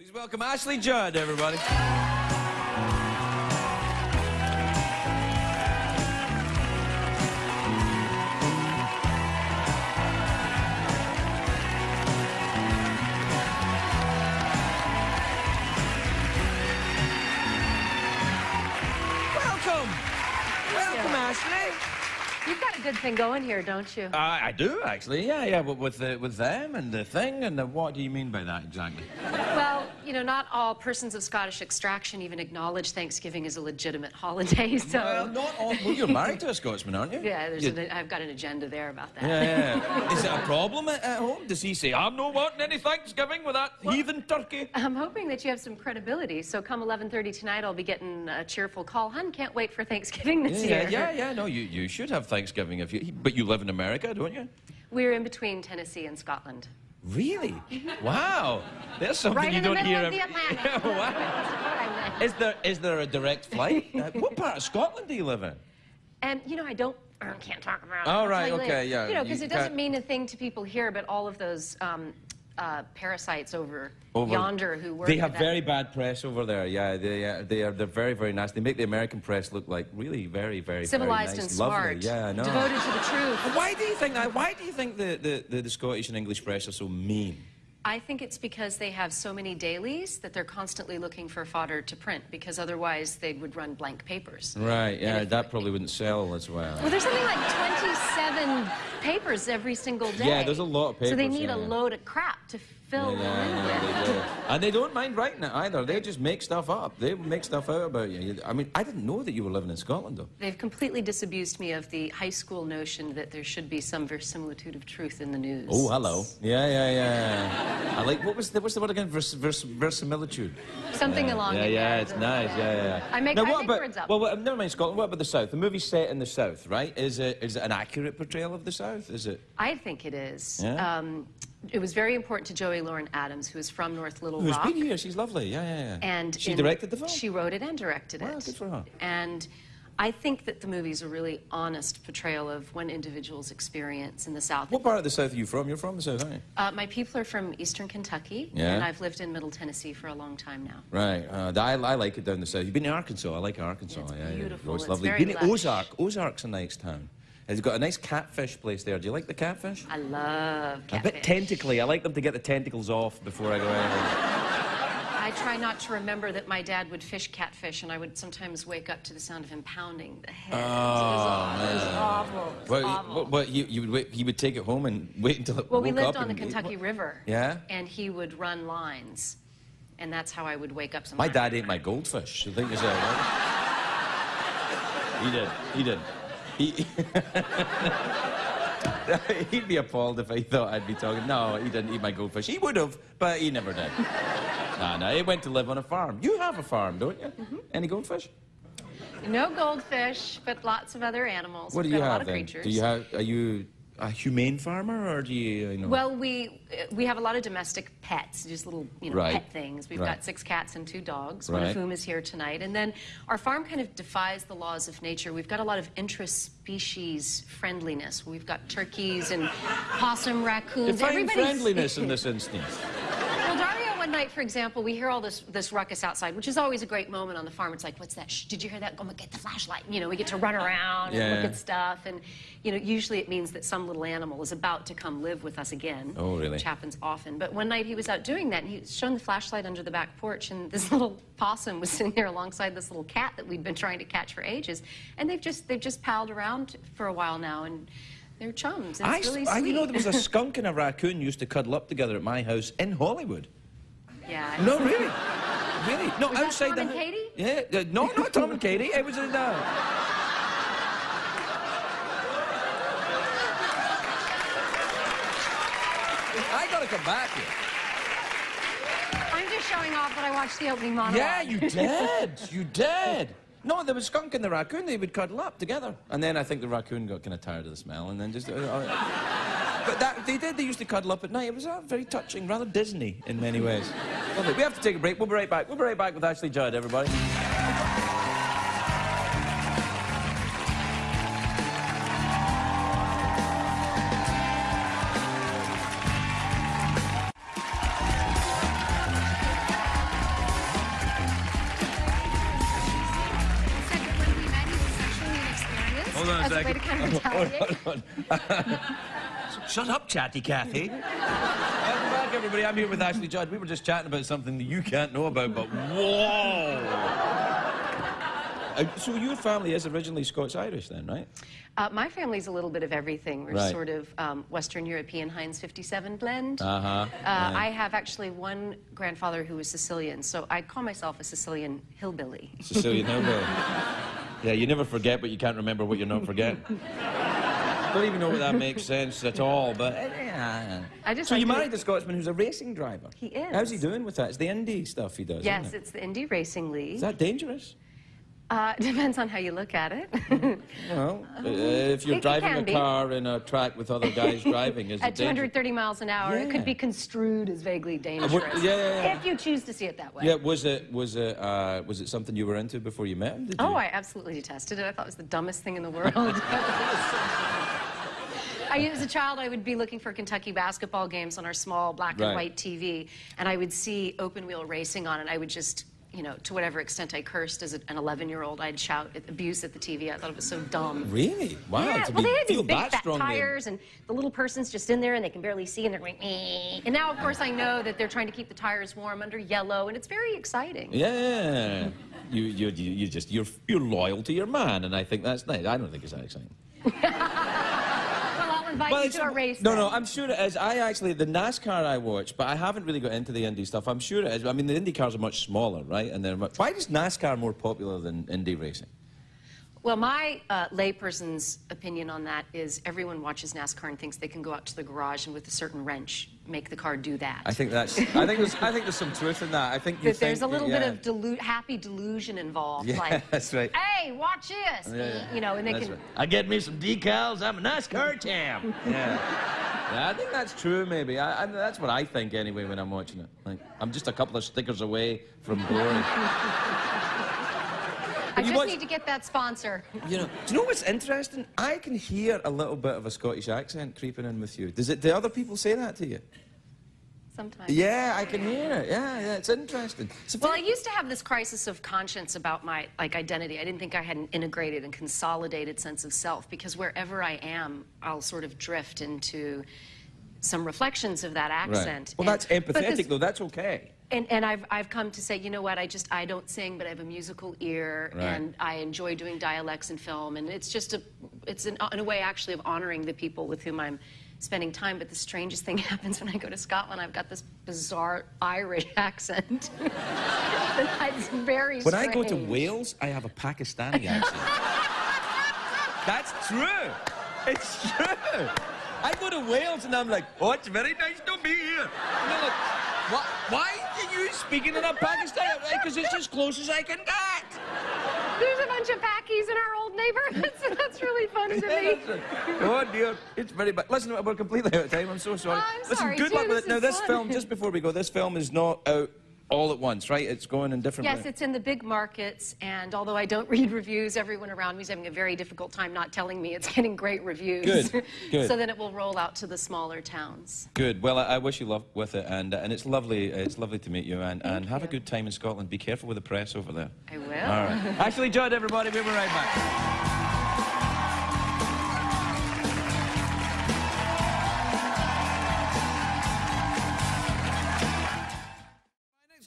Please welcome Ashley Judd, everybody. Welcome, Ashley. You've got a good thing going here, don't you? I do, actually. Yeah. But with them and the thing and the what do you mean by that exactly? Well, you know, not all persons of Scottish extraction even acknowledge Thanksgiving as a legitimate holiday, so... Well, not all... Well, you're married to a Scotsman, aren't you? Yeah, I've got an agenda there about that. Yeah. Is it a problem at home? Does he say, I'm not wanting any Thanksgiving with that heathen turkey? I'm hoping that you have some credibility, so come 11:30 tonight, I'll be getting a cheerful call. Hun, can't wait for Thanksgiving this year. Yeah. No, you should have Thanksgiving if you... But you live in America, don't you? We're in between Tennessee and Scotland. Really? Wow. There's something right you don't hear. Right in the middle of the Atlantic. Wow. Is there a direct flight? What part of Scotland do you live in? And, you know, can't talk about it. Oh, right, okay, yeah. You know, because it doesn't mean a thing to people here, but all of those parasites over yonder who work. They have very bad press over there. Yeah, they're very, very nice. They make the American press look like really very, very civilized very nice. and smart. Lovely. Yeah, I know. Devoted to the truth. Why do you think that? Why do you think the Scottish and English press are so mean? I think it's because they have so many dailies that they're constantly looking for fodder to print, because otherwise they would run blank papers. Right, yeah, that probably wouldn't sell as well. Well, there's something like 27 papers every single day. Yeah, there's a lot of papers. So they need a load of crap to fill them in with. They do. And they don't mind writing it either. They just make stuff up. They make stuff out about you. I mean, I didn't know that you were living in Scotland, though. They've completely disabused me of the high school notion that there should be some verisimilitude of truth in the news. Oh, hello. Yeah. I like, what's the word again? Verisimilitude. Something along in there. Yeah, it's nice. Yeah. I make words up. Well, never mind Scotland. What about the South? The movie's set in the South, right? Is it an accurate portrayal of the South? Is it? I think it is. Yeah? It was very important to Joey Lauren Adams, who is from North Little Rock. Who's been here? She's lovely. Yeah. And she directed the film? She wrote it and directed it. Wow, good for her. And I think that the movie's a really honest portrayal of one individual's experience in the South. What part of the South are you from? You're from the South, aren't you? My people are from eastern Kentucky, yeah. And I've lived in Middle Tennessee for a long time now. Right. I like it down the South. You've been to Arkansas. I like Arkansas. It's beautiful. It's lovely. Been to Ozark. Ozark's a nice town. It's got a nice catfish place there. Do you like the catfish? I love catfish. A bit tentacly. I like them to get the tentacles off before I go in. I try not to remember that my dad would fish catfish, and I would sometimes wake up to the sound of him pounding the head. It was awful. Well, he would take it home and wait until it woke up. Well, we lived on the Kentucky River. Yeah? And he would run lines, and that's how I would wake up sometimes. My dad ate my goldfish. You think is that right? He did. He'd be appalled if he thought I'd be talking. No, he didn't eat my goldfish. He would have, but he never did. No, he went to live on a farm. You have a farm, don't you? Mm-hmm. Any goldfish? No goldfish, but lots of other animals. What do you have, a lot of then? creatures. Are you a humane farmer, or do you know? Well, we have a lot of domestic pets, just little, pet things. We've got 6 cats and 2 dogs, one of whom is here tonight. And then our farm kind of defies the laws of nature. We've got a lot of intra-species friendliness. We've got turkeys and possum, raccoons. Define friendliness in this instance. Well, Dario, one night, for example, we hear all this ruckus outside, which is always a great moment on the farm. It's like, what's that? Shh, did you hear that? Go get the flashlight. We get to run around and look at stuff. And, usually it means that some little animal is about to come live with us again. Oh, really? Which happens often. But one night he was out doing that, and he shone the flashlight under the back porch, and this little possum was sitting there alongside this little cat that we'd been trying to catch for ages. And they've just palled around for a while now, and they're chums. It's really sweet. There was a skunk and a raccoon used to cuddle up together at my house in Hollywood. Yeah. No, really. Really. No, was outside that Tom and Katie? Yeah. No, not Tom and Katie. It was in I gotta come back here. I'm just showing off that I watched the opening monologue. Yeah, you did. You did. No, there was skunk and the raccoon. They would cuddle up together. And then I think the raccoon got kind of tired of the smell and then just... But they did. They used to cuddle up at night. It was very touching, rather Disney in many ways. Lovely. We have to take a break. We'll be right back. We'll be right back with Ashley Judd, everybody. Hold on a second. As a way to kind of retaliate. Shut up, chatty Cathy. Welcome back, everybody. I'm here with Ashley Judd. We were just chatting about something that you can't know about, but whoa! So your family is originally Scots-Irish then, right? My family's a little bit of everything. We're sort of Western European Heinz 57 blend. I have actually one grandfather who was Sicilian, so I call myself a Sicilian hillbilly. Sicilian hillbilly. Yeah, you never forget, but you can't remember what you're not forgetting. I don't even know what that makes sense at all, but... So you married a Scotsman who's a racing driver? He is. How's he doing with that? It's the Indy stuff he does, Yes, isn't it? it's the Indy Racing League. Is that dangerous? Depends on how you look at it. Well, if you're driving a car in a track with other guys driving, is it at 230 miles an hour, it could be construed as vaguely dangerous. If you choose to see it that way. Yeah, was it something you were into before you met him? Did you? Oh, I absolutely detested it. I thought it was the dumbest thing in the world. As a child, I would be looking for Kentucky basketball games on our small black and white TV, and I would see open-wheel racing on it. I would just, you know, to whatever extent I cursed as an 11-year-old, I'd shout abuse at the TV. I thought it was so dumb. Really? Wow. Yeah, well, they had these big fat tires, and the little person's just in there, and they can barely see, and they're going, eh. And now, of course, I know that they're trying to keep the tires warm under yellow, and it's very exciting. Yeah. You're loyal to your man, and I think that's nice. I don't think it's that exciting. Invite you to a race. No, I'm sure it is. The NASCAR I watch, but I haven't really got into the Indy stuff. I'm sure it is. I mean, the Indy cars are much smaller, right? And why is NASCAR more popular than Indy racing? Well, my layperson's opinion on that is everyone watches NASCAR and thinks they can go out to the garage and with a certain wrench make the car do that. I think there's some truth in that. I think there's a little bit of happy delusion involved. Yeah, like, that's right. Hey, watch this. Yeah. You know, and they can. Right. I get me some decals. I'm a NASCAR champ. Yeah. Yeah, I think that's true. Maybe. That's what I think anyway when I'm watching it. Like, I'm just a couple of stickers away from boring. I just need to get that sponsor. You know, do you know what's interesting? I can hear a little bit of a Scottish accent creeping in with you. Do other people say that to you? Sometimes. Yeah, I can hear it. Yeah, it's interesting. Well, I used to have this crisis of conscience about my identity. I didn't think I had an integrated and consolidated sense of self, because wherever I am, I'll sort of drift into some reflections of that accent. Right. Well, that's empathetic, though. That's okay. And I've come to say, you know what, I don't sing, but I have a musical ear, and I enjoy doing dialects in film, and it's just in a way actually of honoring the people with whom I'm spending time. But the strangest thing happens when I go to Scotland. I've got this bizarre Irish accent. It's very strange. When I go to Wales, I have a Pakistani accent. That's true. It's true. I go to Wales and I'm like, oh, it's very nice to be here. And they're like, what? Why are you speaking in a Pakistani? Because it's as close as I can get. There's a bunch of Pakis in our old neighborhood, so that's really funny to me. Oh, dear. It's very bad. Listen, we're completely out of time. I'm so sorry. I'm sorry, good luck with it. Now, this fun. film, just before we go, this film is not out all at once, right? It's going in different Yes, it's in the big markets, and although I don't read reviews, everyone around me is having a very difficult time not telling me it's getting great reviews. Good, good. So then it will roll out to the smaller towns. Good. Well, I wish you luck with it, and it's lovely to meet you, and have a good time in Scotland. Be careful with the press over there. I will. All right. Ashley Judd, everybody. We'll be right back.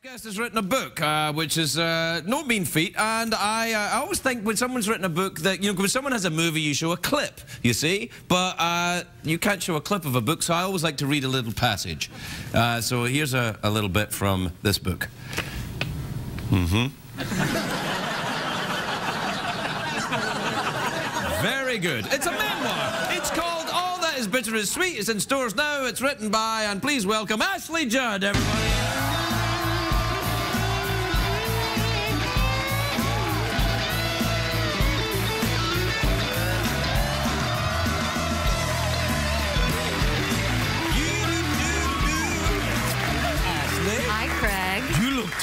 Guest has written a book, which is no mean feat, and I always think when someone's written a book that, you know, when someone has a movie, you show a clip, you see, but you can't show a clip of a book, so I always like to read a little passage. So here's a little bit from this book. Very good. It's a memoir. It's called All That Is Bitter Is Sweet. It's in stores now. It's written by, and please welcome, Ashley Judd, everybody.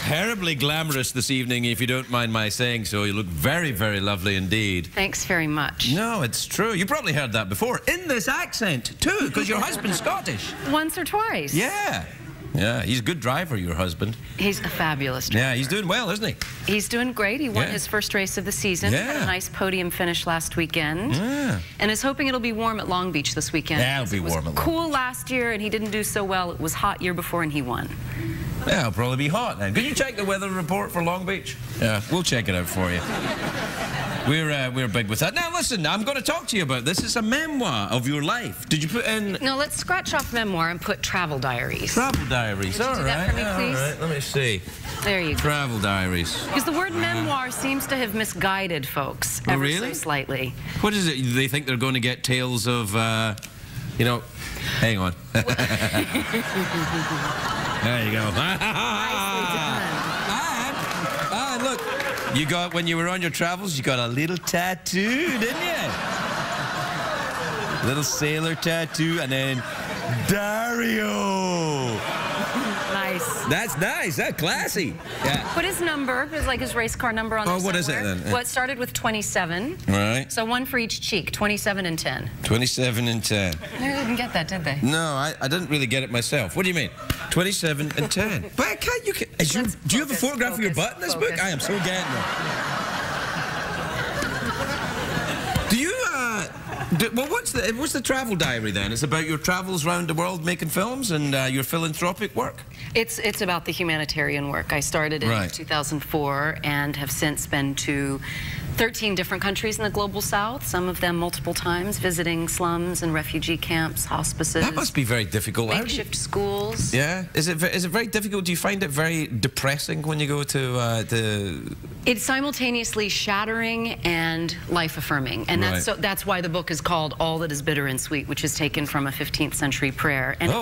Terribly glamorous this evening, if you don't mind my saying so. You look very, very lovely indeed. Thanks very much. No, it's true. You probably heard that before. In this accent, too, because your husband's Scottish. Once or twice. Yeah. Yeah, he's a good driver, your husband. He's a fabulous driver. Yeah, he's doing well, isn't he? He's doing great. He won his first race of the season. Yeah. Had a nice podium finish last weekend. Yeah. And is hoping it'll be warm at Long Beach this weekend. Yeah, it'll be warm at Long Beach. Cool last year, and he didn't do so well. It was hot year before, and he won. Yeah, it'll probably be hot then. Could you check the weather report for Long Beach? Yeah, we'll check it out for you. We're big with that. Now, listen, I'm going to talk to you about this. It's a memoir of your life. Did you put in... No, let's scratch off memoir and put travel diaries. Travel diaries. Would you do that for me, please? All right, let me see. There you go. Travel diaries. Because the word memoir seems to have misguided folks ever so slightly. What is it? They think they're going to get tales of, you know... Hang on. There you go. Nicely done. And look, you got, when you were on your travels, you got a little tattoo, didn't you? Little sailor tattoo, and then Dario. Nice. That's nice. That's classy. Yeah. Put his number, it's like his race car number on there. Oh, what is it then? Well, it started with 27. Right. So one for each cheek, 27 and 10. 27 and 10. They didn't get that, did they? No, I didn't really get it myself. What do you mean? 27 and 10. But I can't, do you have a photograph of your butt in this book? I am so getting it. Do you, well, what's the travel diary then? It's about your travels around the world making films and your philanthropic work? It's about the humanitarian work. I started in 2004 and have since been to 13 different countries in the global south, some of them multiple times, visiting slums and refugee camps, hospices. That must be very difficult. Makeshift schools. Yeah. Is it very difficult? Do you find it very depressing when you go to It's simultaneously shattering and life-affirming. And that's why the book is called All That Is Bitter and Sweet, which is taken from a 15th century prayer. And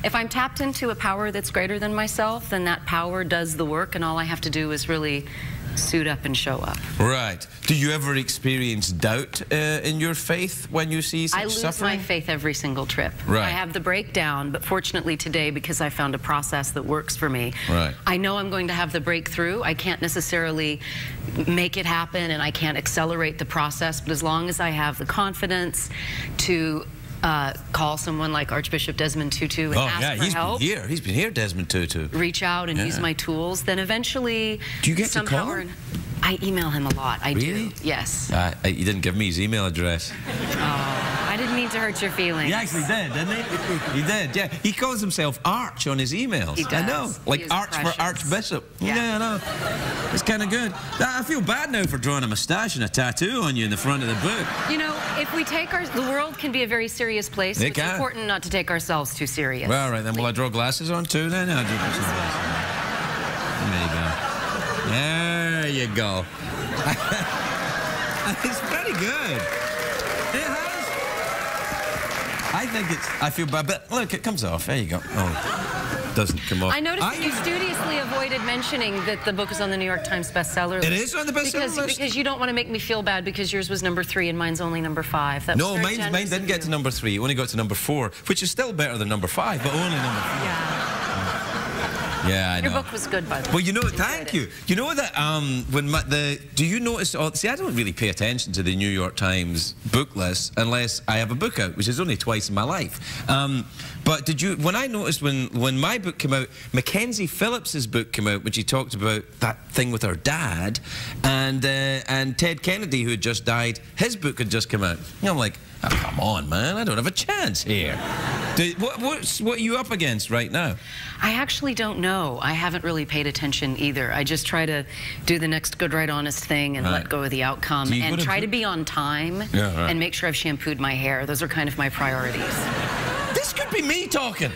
if I'm tapped into a power that's greater than myself, then that power does the work, and all I have to do is really suit up and show up. Right. Do you ever experience doubt in your faith when you see such suffering? I lose my faith every single trip. Right. I have the breakdown, but fortunately today, because I found a process that works for me, I know I'm going to have the breakthrough. I can't necessarily make it happen, and I can't accelerate the process, but as long as I have the confidence to call someone like Archbishop Desmond Tutu and ask for help. He's been here, Desmond Tutu. Reach out and use my tools. Then eventually, do you get to call him? I email him a lot. I do. Yes. You didn't give me his email address. Oh, I didn't mean to hurt your feelings. He actually did, didn't he? He did. Yeah. He calls himself Arch on his emails. He does. I know, like Arch for Archbishop. Yeah, I know. It's kind of good. I feel bad now for drawing a moustache and a tattoo on you in the front of the book. You know, if we take the world can be a very serious place. It's important not to take ourselves too serious. Well, all right, then will I draw glasses on too then? I'll draw some glasses. There you go. It's pretty good. It has. I think I feel bad, but look, it comes off. There you go. Oh, it doesn't come off. I noticed that you studiously avoided mentioning that the book is on the New York Times bestseller list. It is on the bestseller list? Because you don't want to make me feel bad because yours was number 3 and mine's only number 5. No, mine didn't get to number 3. It only got to number 4, which is still better than number 5, but only number 4. Yeah, I know. Your book was good, by the way. Well, you know, thank you. You know that do you notice? See, I don't really pay attention to the New York Times book list unless I have a book out, which is only twice in my life. But did you? When I noticed when my book came out, Mackenzie Phillips's book came out, when she talked about that thing with her dad, and Ted Kennedy, who had just died, his book had just come out. And I'm like, oh, come on, man, I don't have a chance here. What are you up against right now? I actually don't know. I haven't really paid attention either. I just try to do the next good, right, honest thing and let go of the outcome and try to be on time and make sure I've shampooed my hair. Those are kind of my priorities. This could be me talking.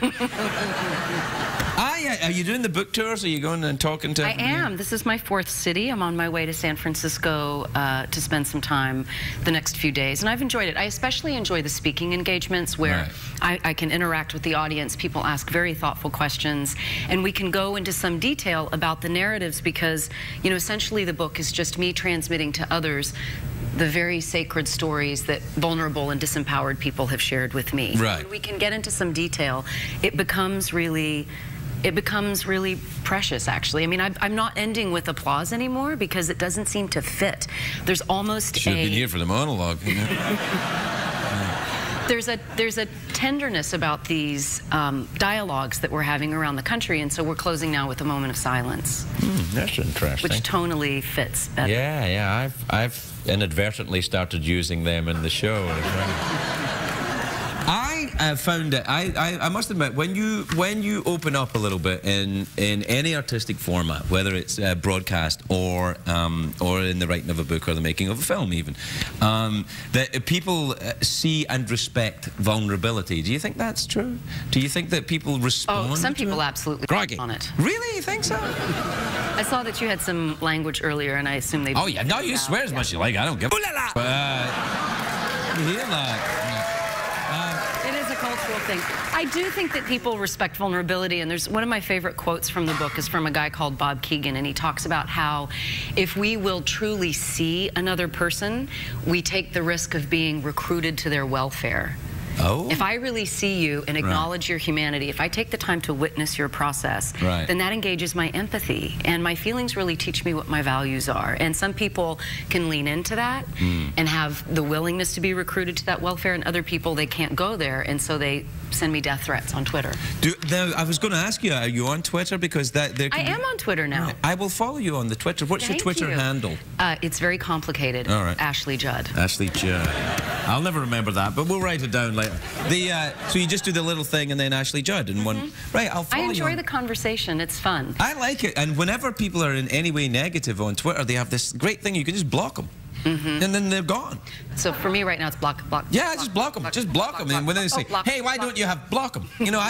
Are you doing the book tours? Are you going and talking to... I am. This is my 4th city. I'm on my way to San Francisco to spend some time the next few days, and I've enjoyed it. I especially enjoy the speaking engagements where I can interact with the audience. People ask very thoughtful questions, and we can go into some detail about the narratives because, you know, essentially the book is just me transmitting to others the very sacred stories that vulnerable and disempowered people have shared with me. Right. When we can get into some detail, it becomes really precious, actually. I mean, I'm not ending with applause anymore because it doesn't seem to fit. There's almost Should have been here for the monologue. there's a tenderness about these dialogues that we're having around the country, and so we're closing now with a moment of silence. That's interesting. Which tonally fits better. Yeah, yeah. I've inadvertently started using them in the show as well. I found it. I must admit, when you open up a little bit in any artistic format, whether it's broadcast or in the writing of a book or the making of a film, even, that people see and respect vulnerability. Do you think that's true? Do you think that people respond? Oh, some people absolutely on it. Really, you think so? I saw that you had some language earlier, and I assume they. Oh yeah, no, you swear as much as you like. I don't give. Ooh la la. You hear that? Cultural thing. I do think that people respect vulnerability, and there's one of my favorite quotes from the book is from a guy called Bob Keegan, and he talks about how if we will truly see another person, we take the risk of being recruited to their welfare. Oh. If I really see you and acknowledge your humanity, if I take the time to witness your process, then that engages my empathy, and my feelings really teach me what my values are. And some people can lean into that and have the willingness to be recruited to that welfare, and other people, they can't go there, and so they send me death threats on Twitter. I was going to ask you, are you on Twitter? Because I am on Twitter now. I will follow you on the Twitter. What's your Twitter handle? It's very complicated. All right. Ashley Judd. Ashley Judd. I'll never remember that, but we'll write it down later. So you just do the little thing and then Ashley Judd in one. Right, I'll follow you. I enjoy the conversation. It's fun. I like it. And whenever people are in any way negative on Twitter, they have this great thing. You can just block them. And then they're gone. So for me right now, it's block. Yeah, just block them. Just block them. And when they say, hey, why don't you have block them? You know,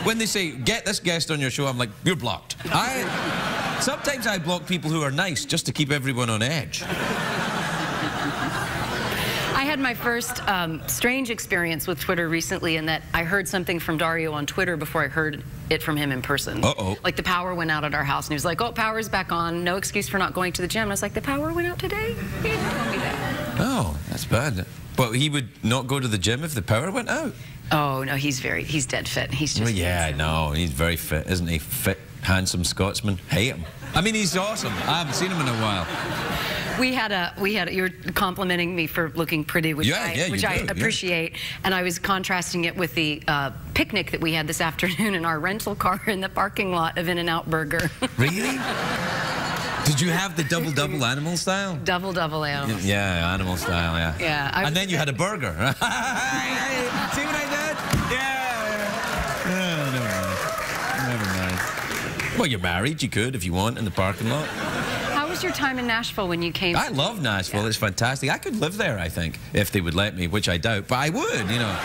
when they say, get this guest on your show, I'm like, you're blocked. Sometimes I block people who are nice just to keep everyone on edge. I had my first strange experience with Twitter recently in that I heard something from Dario on Twitter before I heard it from him in person. Uh-oh. Like the power went out at our house, and he was like, oh, power's back on. No excuse for not going to the gym. And I was like, the power went out today? He didn't tell me that. Oh, that's bad. But he would not go to the gym if the power went out? Oh, no, he's dead fit. He's just... Well, yeah, no, he's very fit, isn't he? Fit, handsome Scotsman. Hate him. I mean, he's awesome. I haven't seen him in a while. You were complimenting me for looking pretty, which I appreciate. And I was contrasting it with the picnic that we had this afternoon in our rental car in the parking lot of In-N-Out Burger. Really? Did you have the double animal style? Double animal. Yeah, animal style, yeah. Yeah. And then you had a burger. See what I did? Yeah. Never mind. Well, you're married. You could, if you want, in the parking lot. How was your time in Nashville when you came? I love Nashville. Yeah. It's fantastic. I could live there, I think, if they would let me, which I doubt, but I would, you know.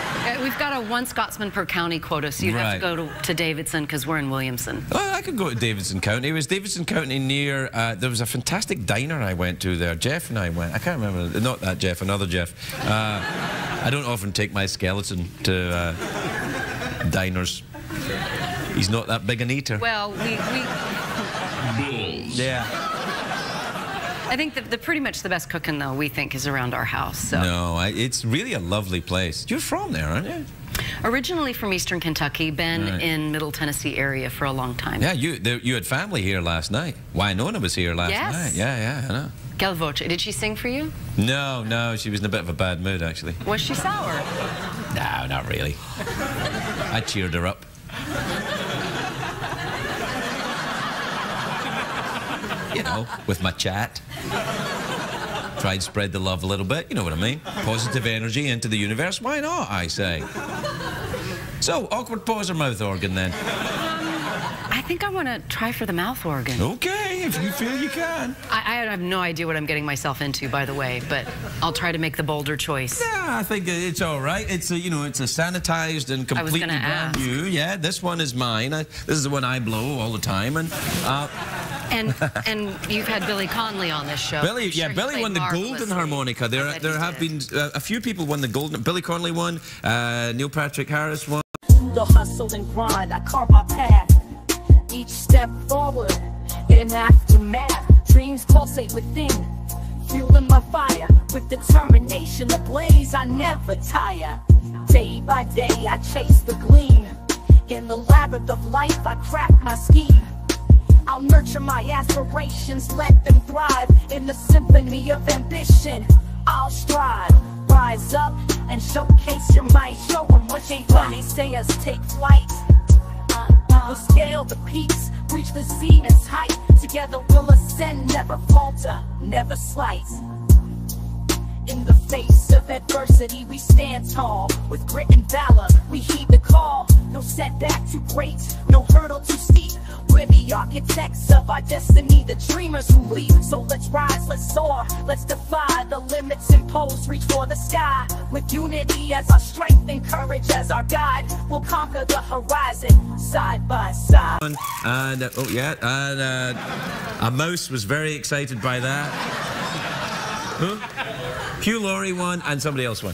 We've got a one Scotsman per county quota, so you'd have to go to Davidson because we're in Williamson. Oh, I could go to Davidson County. It was Davidson County near, there was a fantastic diner I went to there. Jeff and I went. I can't remember. Not that Jeff, another Jeff. I don't often take my skeleton to diners. He's not that big an eater. Well, Yeah. I think that pretty much the best cooking, though, we think, is around our house. So. No, it's really a lovely place. You're from there, aren't you? Originally from Eastern Kentucky, been in Middle Tennessee area for a long time. Yeah, you had family here last night. Winona was here last night. Yeah, I know. Quelle voce. Did she sing for you? No, she was in a bit of a bad mood, actually. Was she sour? No, not really. I cheered her up. You know, with my chat. Try and spread the love a little bit, you know what I mean? Positive energy into the universe. Why not, I say? So, awkward pause or mouth organ, then? I think I want to try for the mouth organ. Okay, if you feel you can. I have no idea what I'm getting myself into, by the way, but I'll try to make the bolder choice. Yeah, I think it's all right. It's a, it's a sanitized and completely brand new. Yeah, this one is mine. This is the one I blow all the time, and you've had Billy Connolly on this show. Billy won the golden harmonica. There have been a few people won the golden. Billy Connolly won. Neil Patrick Harris won. The hustle and grind, I carve my path. Each step forward in aftermath. Dreams pulsate within, fueling my fire. With determination ablaze, I never tire. Day by day, I chase the gleam. In the labyrinth of life, I craft my scheme. I'll nurture my aspirations, let them thrive. In the symphony of ambition, I'll strive. rise up and showcase your might. Show them what ain't funny, say us take flight. We'll scale the peaks, reach the zenith's height. Together we'll ascend, never falter, never slight. In the face of adversity, we stand tall. With grit and valor, we heed the call. No setback too great, no hurdle too steep. We're the architects of our destiny, the dreamers who leap. So let's rise, let's soar, let's defy the limits imposed. Reach for the sky, with unity as our strength and courage as our guide. We'll conquer the horizon, side by side. And, a mouse was very excited by that. Huh? Hugh Laurie won, and somebody else won.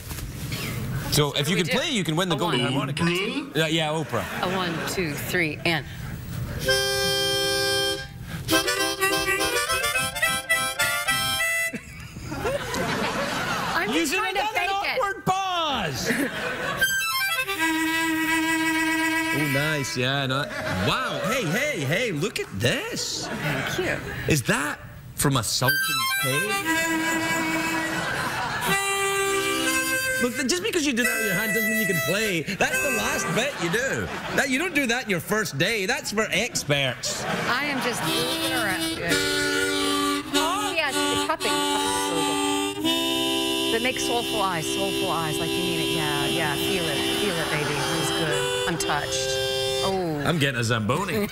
So if you can play, you can win the golden harmonica. Yeah, Oprah. A 1, 2, 3, and. I'm just trying to fake it. Awkward pause. Oh, nice. Yeah. Wow. Hey! Look at this. Thank you. Is that from a sultan's cave? Look, just because you do that with your hand doesn't mean you can play. That's the last bit you do. You don't do that in your first day. That's for experts. I am just moving around. Oh, yes, the cupping. But make soulful eyes, like you mean it. Yeah, feel it, baby. It was good. I'm touched. Oh. I'm getting a Zamboni.